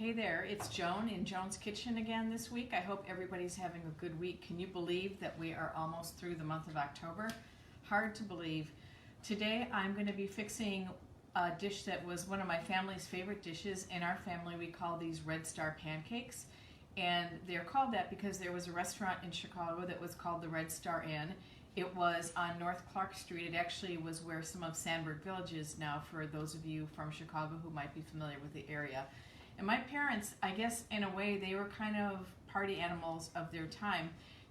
Hey there, it's Joan in Joan's Kitchen again this week. I hope everybody's having a good week. Can you believe that we are almost through the month of October? Hard to believe. Today I'm going to be fixing a dish that was one of my family's favorite dishes. In our family we call these Red Star Pancakes, and they're called that because there was a restaurant in Chicago that was called the Red Star Inn. It was on North Clark Street. It actually was where some of Sandburg Village is now, for those of you from Chicago who might be familiar with the area. And my parents, I guess in a way, they were kind of party animals of their time.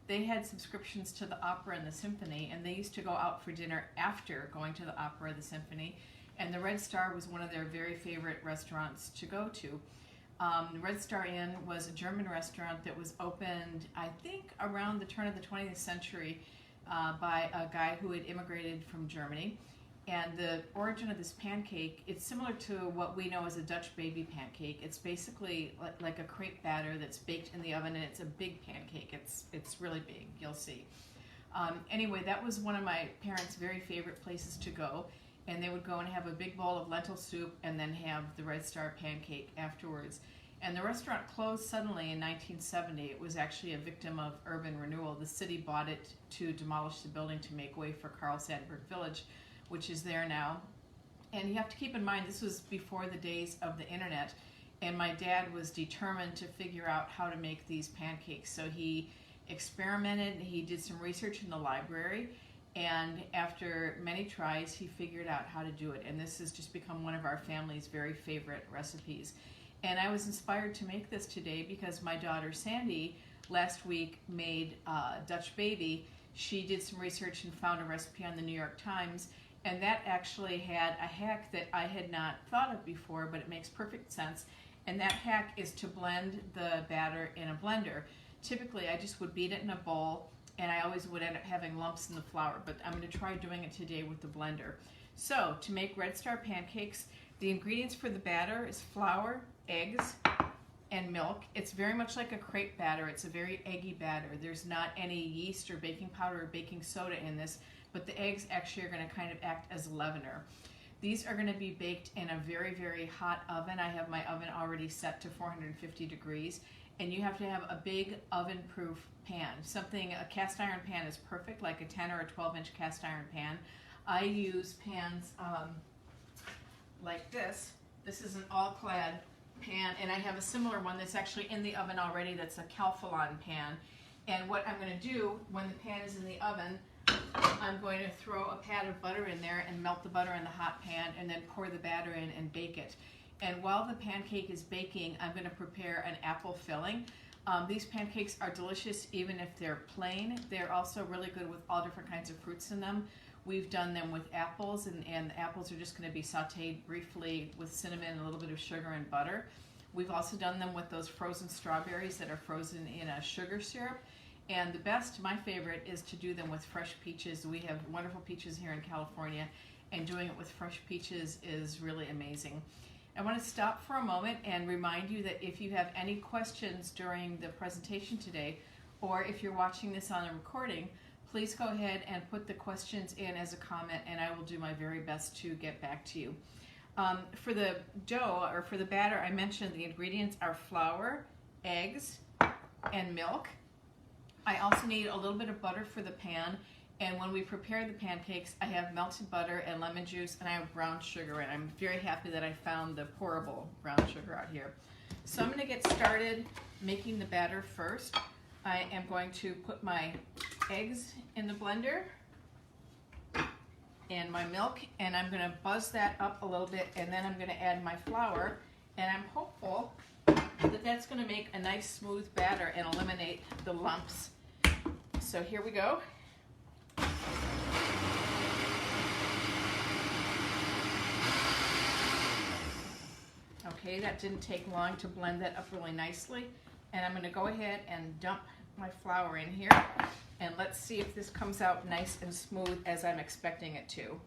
They had subscriptions to the opera and the symphony, and they used to go out for dinner after going to the opera or the symphony. And the Red Star was one of their very favorite restaurants to go to. The Red Star Inn was a German restaurant that was opened, I think, around the turn of the 20th century by a guy who had immigrated from Germany. And the origin of this pancake, it's similar to what we know as a Dutch baby pancake. It's basically like a crepe batter that's baked in the oven, and it's a big pancake. It's really big, you'll see. Anyway, that was one of my parents' very favorite places to go. And they would go and have a big bowl of lentil soup and then have the Red Star Pancake afterwards. And the restaurant closed suddenly in 1970. It was actually a victim of urban renewal. The city bought it to demolish the building to make way for Carl Sandburg Village, which is there now. And you have to keep in mind, this was before the days of the internet, and my dad was determined to figure out how to make these pancakes. So he experimented, he did some research in the library, and after many tries, he figured out how to do it. And this has just become one of our family's very favorite recipes. And I was inspired to make this today because my daughter Sandy last week made Dutch baby. She did some research and found a recipe on the New York Times, and that actually had a hack that I had not thought of before, but it makes perfect sense. And that hack is to blend the batter in a blender. Typically, I just would beat it in a bowl, and I always would end up having lumps in the flour, but I'm going to try doing it today with the blender. So, to make Red Star Pancakes, the ingredients for the batter is flour, eggs, and milk. It's very much like a crepe batter. It's a very eggy batter. There's not any yeast or baking powder or baking soda in this, but the eggs actually are going to kind of act as leavener. These are going to be baked in a very, very hot oven. I have my oven already set to 450 degrees, and you have to have a big oven-proof pan. A cast iron pan is perfect, like a 10 or a 12-inch cast iron pan. I use pans like this. This is an all-clad pan, and I have a similar one that's actually in the oven already. That's a Calphalon pan. And what I'm going to do when the pan is in the oven, I'm going to throw a pat of butter in there and melt the butter in the hot pan, and then pour the batter in and bake it. And while the pancake is baking, I'm going to prepare an apple filling. These pancakes are delicious even if they're plain. They're also really good with all different kinds of fruits in them. We've done them with apples, and the apples are just going to be sauteed briefly with cinnamon, a little bit of sugar and butter. We've also done them with those frozen strawberries that are frozen in a sugar syrup. And the best, my favorite, is to do them with fresh peaches. We have wonderful peaches here in California, and doing it with fresh peaches is really amazing. I want to stop for a moment and remind you that if you have any questions during the presentation today, or if you're watching this on a recording, please go ahead and put the questions in as a comment, and I will do my very best to get back to you. For the dough, or for the batter, I mentioned the ingredients are flour, eggs, and milk. I also need a little bit of butter for the pan, and when we prepare the pancakes, I have melted butter and lemon juice, and I have brown sugar, and I'm very happy that I found the pourable brown sugar out here. So I'm going to get started making the batter first. I am going to put my eggs in the blender and my milk, and I'm going to buzz that up a little bit, and then I'm going to add my flour, and I'm hopeful that that's going to make a nice smooth batter and eliminate the lumps. So here we go. Okay, that didn't take long to blend that up really nicely. And I'm going to go ahead and dump my flour in here, and let's see if this comes out nice and smooth as I'm expecting it to.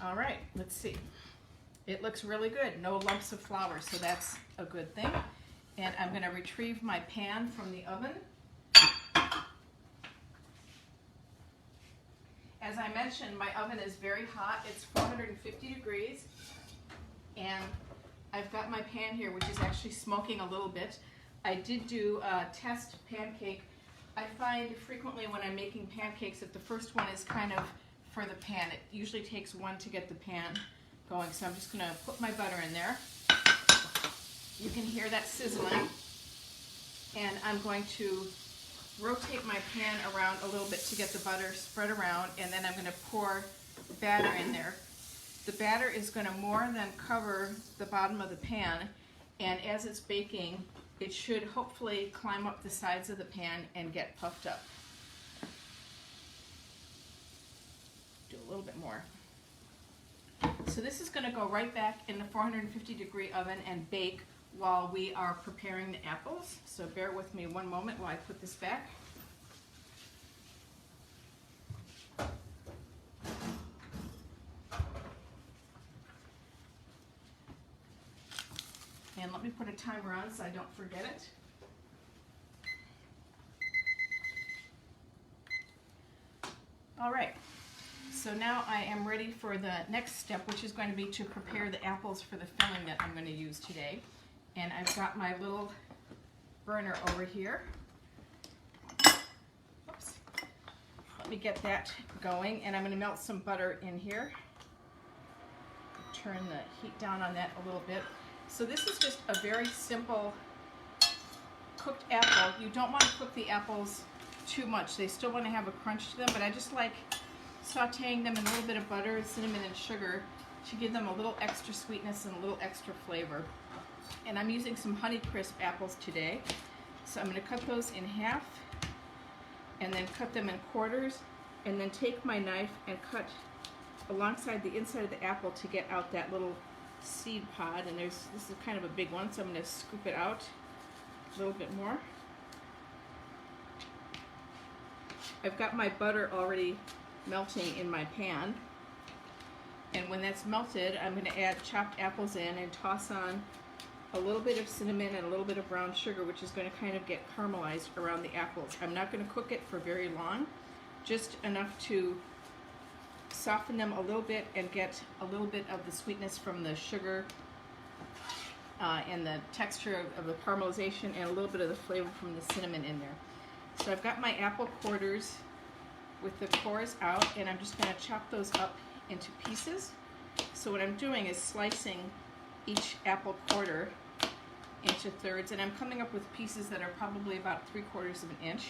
All right, let's see. It looks really good. No lumps of flour, so that's a good thing. And I'm going to retrieve my pan from the oven. as I mentioned, my oven is very hot. It's 450 degrees. And I've got my pan here, which is actually smoking a little bit. I did do a test pancake. I find frequently when I'm making pancakes that the first one is kind of for the pan. It usually takes one to get the pan going. So I'm just going to put my butter in there. You can hear that sizzling. And I'm going to rotate my pan around a little bit to get the butter spread around, and then I'm going to pour batter in there. The batter is going to more than cover the bottom of the pan, and as it's baking, it should hopefully climb up the sides of the pan and get puffed up. Do a little bit more. So this is going to go right back in the 450 degree oven and bake while we are preparing the apples. So bear with me one moment while I put this back. And let me put a timer on so I don't forget it. All right, so now I am ready for the next step, which is going to be to prepare the apples for the filling that I'm going to use today. And I've got my little burner over here. Oops. Let me get that going, and I'm going to melt some butter in here. Turn the heat down on that a little bit. So this is just a very simple cooked apple. You don't want to cook the apples too much. They still want to have a crunch to them, but I just like sauteing them in a little bit of butter, cinnamon, and sugar to give them a little extra sweetness and a little extra flavor. And I'm using some Honeycrisp apples today. So I'm going to cut those in half and then cut them in quarters, and then take my knife and cut alongside the inside of the apple to get out that little seed pod. And this is kind of a big one, so I'm going to scoop it out a little bit more. I've got my butter already melting in my pan, and when that's melted, I'm going to add chopped apples in and toss on a little bit of cinnamon and a little bit of brown sugar, which is going to kind of get caramelized around the apples. I'm not going to cook it for very long, just enough to soften them a little bit and get a little bit of the sweetness from the sugar and the texture of the caramelization, and a little bit of the flavor from the cinnamon in there. So I've got my apple quarters with the cores out, and I'm just going to chop those up into pieces. So what I'm doing is slicing each apple quarter into thirds, and I'm coming up with pieces that are probably about 3/4 of an inch.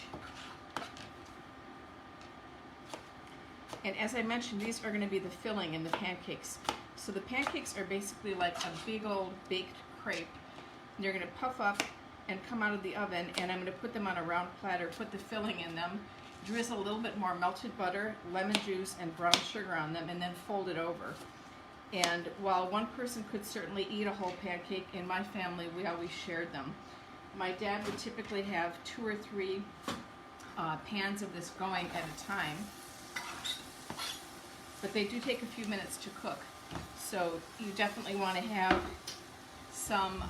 And as I mentioned, these are going to be the filling in the pancakes. So the pancakes are basically like a big old baked crepe. And they're going to puff up and come out of the oven, and I'm going to put them on a round platter, put the filling in them, drizzle a little bit more melted butter, lemon juice, and brown sugar on them, and then fold it over. And while one person could certainly eat a whole pancake, in my family we always shared them. My dad would typically have 2 or 3 pans of this going at a time, but they do take a few minutes to cook. So you definitely want to have some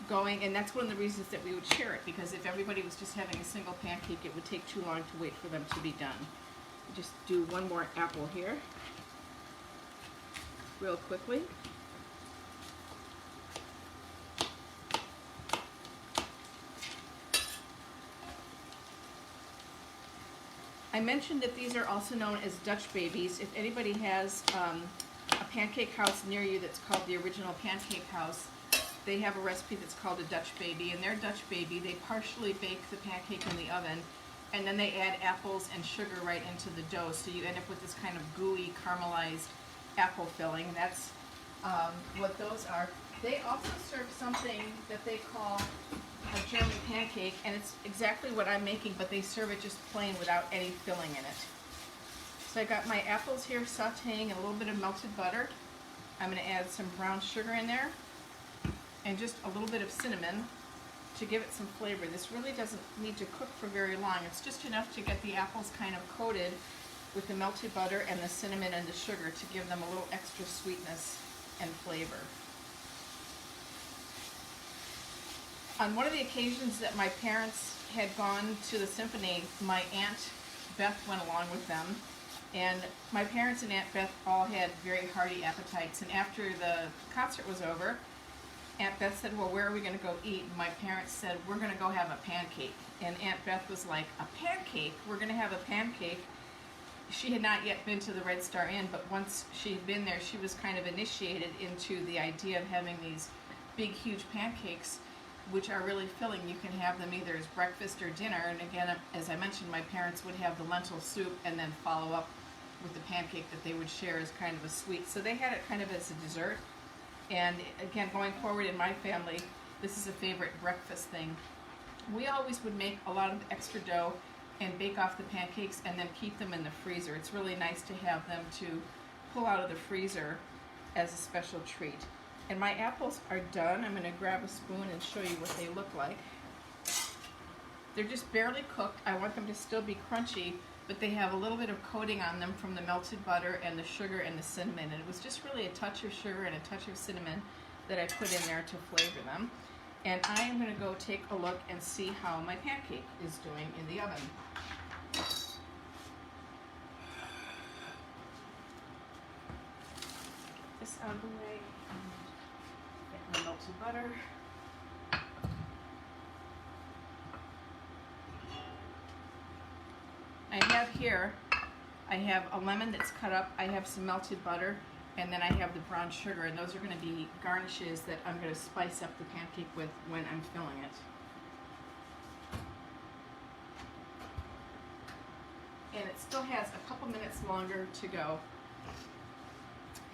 going, and that's one of the reasons that we would share it, because if everybody was just having a single pancake, it would take too long to wait for them to be done. Just do one more apple here real quickly. I mentioned that these are also known as Dutch babies. If anybody has a pancake house near you that's called the Original Pancake House, they have a recipe that's called a Dutch baby. And their Dutch baby, they partially bake the pancake in the oven, and then they add apples and sugar right into the dough, so you end up with this kind of gooey, caramelized apple filling. That's what those are. They also serve something that they call a German pancake, and it's exactly what I'm making, but they serve it just plain without any filling in it. So I got my apples here sauteing and a little bit of melted butter. I'm going to add some brown sugar in there and just a little bit of cinnamon to give it some flavor. This really doesn't need to cook for very long. It's just enough to get the apples kind of coated with the melted butter and the cinnamon and the sugar to give them a little extra sweetness and flavor. On one of the occasions that my parents had gone to the symphony, my Aunt Beth went along with them, And my parents and Aunt Beth all had very hearty appetites. And after the concert was over, Aunt Beth said, well, where are we going to go eat? And my parents said, we're going to go have a pancake. And Aunt Beth was like, a pancake? We're going to have a pancake. She had not yet been to the Red Star Inn, but once she had been there, she was kind of initiated into the idea of having these big, huge pancakes, which are really filling. You can have them either as breakfast or dinner. And again, as I mentioned, my parents would have the lentil soup and then follow up with the pancake that they would share as kind of a sweet. So they had it kind of as a dessert. And again, going forward in my family, this is a favorite breakfast thing. We always would make a lot of extra dough and bake off the pancakes and then keep them in the freezer. It's really nice to have them to pull out of the freezer as a special treat. And my apples are done. I'm going to grab a spoon and show you what they look like. They're just barely cooked. I want them to still be crunchy, but they have a little bit of coating on them from the melted butter and the sugar and the cinnamon. And it was just really a touch of sugar and a touch of cinnamon that I put in there to flavor them. And I am going to go take a look and see how my pancake is doing in the oven. Get this out of the way and get my melted butter. I have a lemon that's cut up, I have some melted butter, and then I have the brown sugar, and those are going to be garnishes that I'm going to spice up the pancake with when I'm filling it. And it still has a couple minutes longer to go.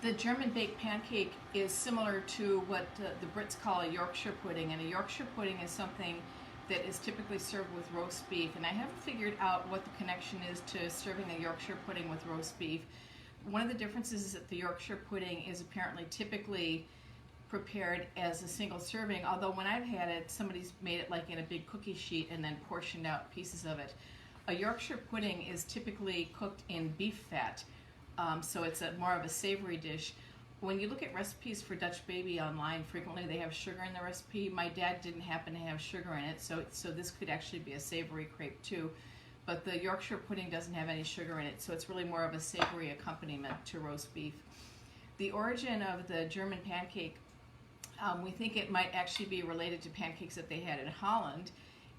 The German baked pancake is similar to what the Brits call a Yorkshire pudding, and a Yorkshire pudding is something that is typically served with roast beef, and I haven't figured out what the connection is to serving a Yorkshire pudding with roast beef. One of the differences is that the Yorkshire pudding is apparently typically prepared as a single serving, although when I've had it, somebody's made it like in a big cookie sheet and then portioned out pieces of it. A Yorkshire pudding is typically cooked in beef fat, so it's more of a savory dish. When you look at recipes for Dutch baby online, frequently they have sugar in the recipe. My dad didn't happen to have sugar in it, so this could actually be a savory crepe too. But the Yorkshire pudding doesn't have any sugar in it, so it's really more of a savory accompaniment to roast beef. The origin of the German pancake, we think it might actually be related to pancakes that they had in Holland,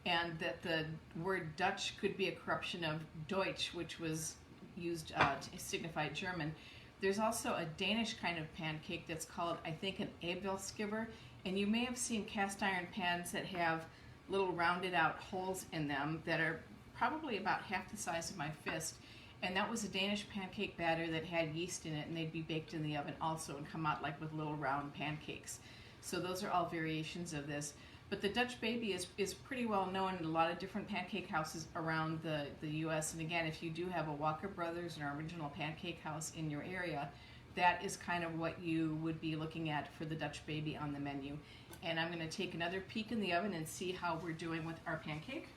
and that the word Dutch could be a corruption of Deutsch, which was used to signify German. There's also a Danish kind of pancake that's called, I think, an Abelskiver, and you may have seen cast iron pans that have little rounded out holes in them that are probably about half the size of my fist, and that was a Danish pancake batter that had yeast in it, and they'd be baked in the oven also and come out like with little round pancakes. So those are all variations of this. But the Dutch baby is pretty well known in a lot of different pancake houses around the U.S. And again, if you do have a Walker Brothers or original pancake house in your area, that is kind of what you would be looking at for the Dutch baby on the menu. And I'm going to take another peek in the oven and see how we're doing with our pancake.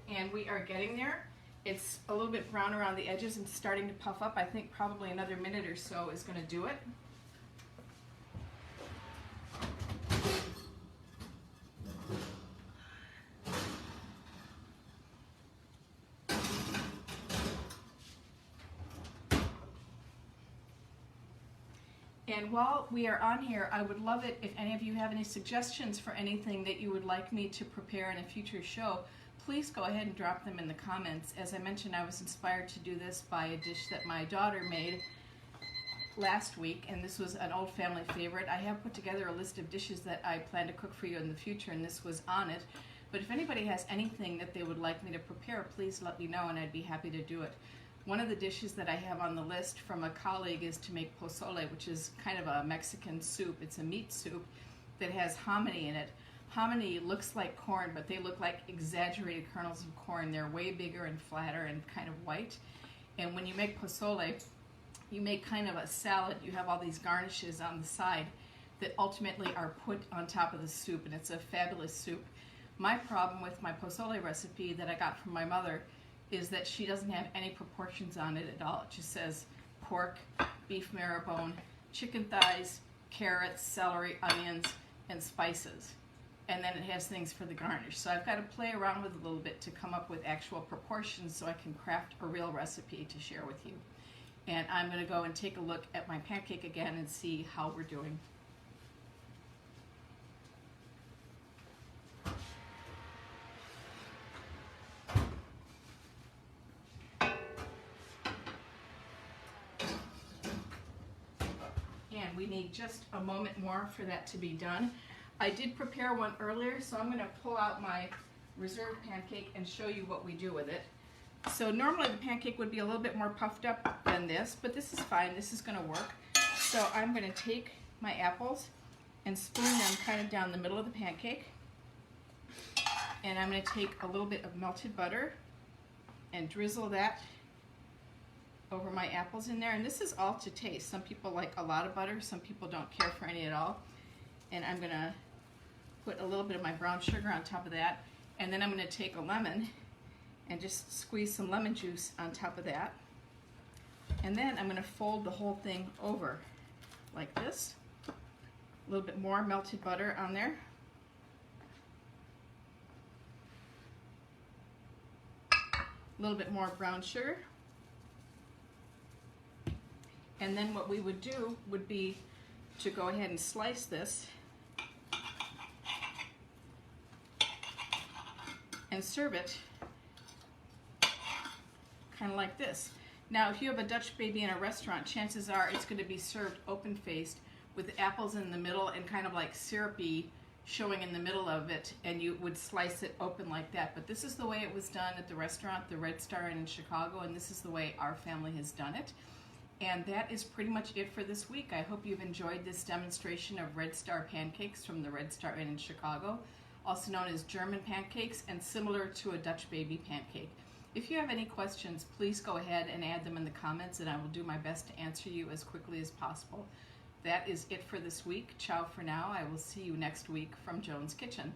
And we are getting there. It's a little bit brown around the edges and starting to puff up. I think probably another minute or so is going to do it. And while we are on here, I would love it if any of you have any suggestions for anything that you would like me to prepare in a future show. Please go ahead and drop them in the comments. As I mentioned, I was inspired to do this by a dish that my daughter made last week, and this was an old family favorite. I have put together a list of dishes that I plan to cook for you in the future, and this was on it. But if anybody has anything that they would like me to prepare, please let me know, and I'd be happy to do it. One of the dishes that I have on the list from a colleague is to make pozole, which is kind of a Mexican soup. It's a meat soup that has hominy in it. Hominy looks like corn, but they look like exaggerated kernels of corn. They're way bigger and flatter and kind of white. And when you make pozole, you make kind of a salad. You have all these garnishes on the side that ultimately are put on top of the soup, and it's a fabulous soup. My problem with my pozole recipe that I got from my mother is that she doesn't have any proportions on it at all. It just says pork, beef marrow bone, chicken thighs, carrots, celery, onions, and spices. And then it has things for the garnish. So I've got to play around with it a little bit to come up with actual proportions so I can craft a real recipe to share with you. And I'm going to go and take a look at my pancake again and see how we're doing. And we need just a moment more for that to be done. I did prepare one earlier, so I'm going to pull out my reserve pancake and show you what we do with it. So normally the pancake would be a little bit more puffed up than this, but this is fine. This is going to work. So I'm going to take my apples and spoon them kind of down the middle of the pancake. And I'm going to take a little bit of melted butter and drizzle that over my apples in there. And this is all to taste. Some people like a lot of butter, some people don't care for any at all. And I'm going to put a little bit of my brown sugar on top of that. And then I'm going to take a lemon and just squeeze some lemon juice on top of that. And then I'm going to fold the whole thing over like this. A little bit more melted butter on there. A little bit more brown sugar. And then what we would do would be to go ahead and slice this and serve it kind of like this. Now, if you have a Dutch baby in a restaurant, chances are it's going to be served open-faced with apples in the middle and kind of like syrupy showing in the middle of it, and you would slice it open like that. But this is the way it was done at the restaurant, the Red Star in Chicago, and this is the way our family has done it. And that is pretty much it for this week. I hope you've enjoyed this demonstration of Red Star Pancakes from the Red Star Inn in Chicago, also known as German pancakes and similar to a Dutch baby pancake. If you have any questions, please go ahead and add them in the comments, and I will do my best to answer you as quickly as possible. That is it for this week. Ciao for now. I will see you next week from Joan's Kitchen.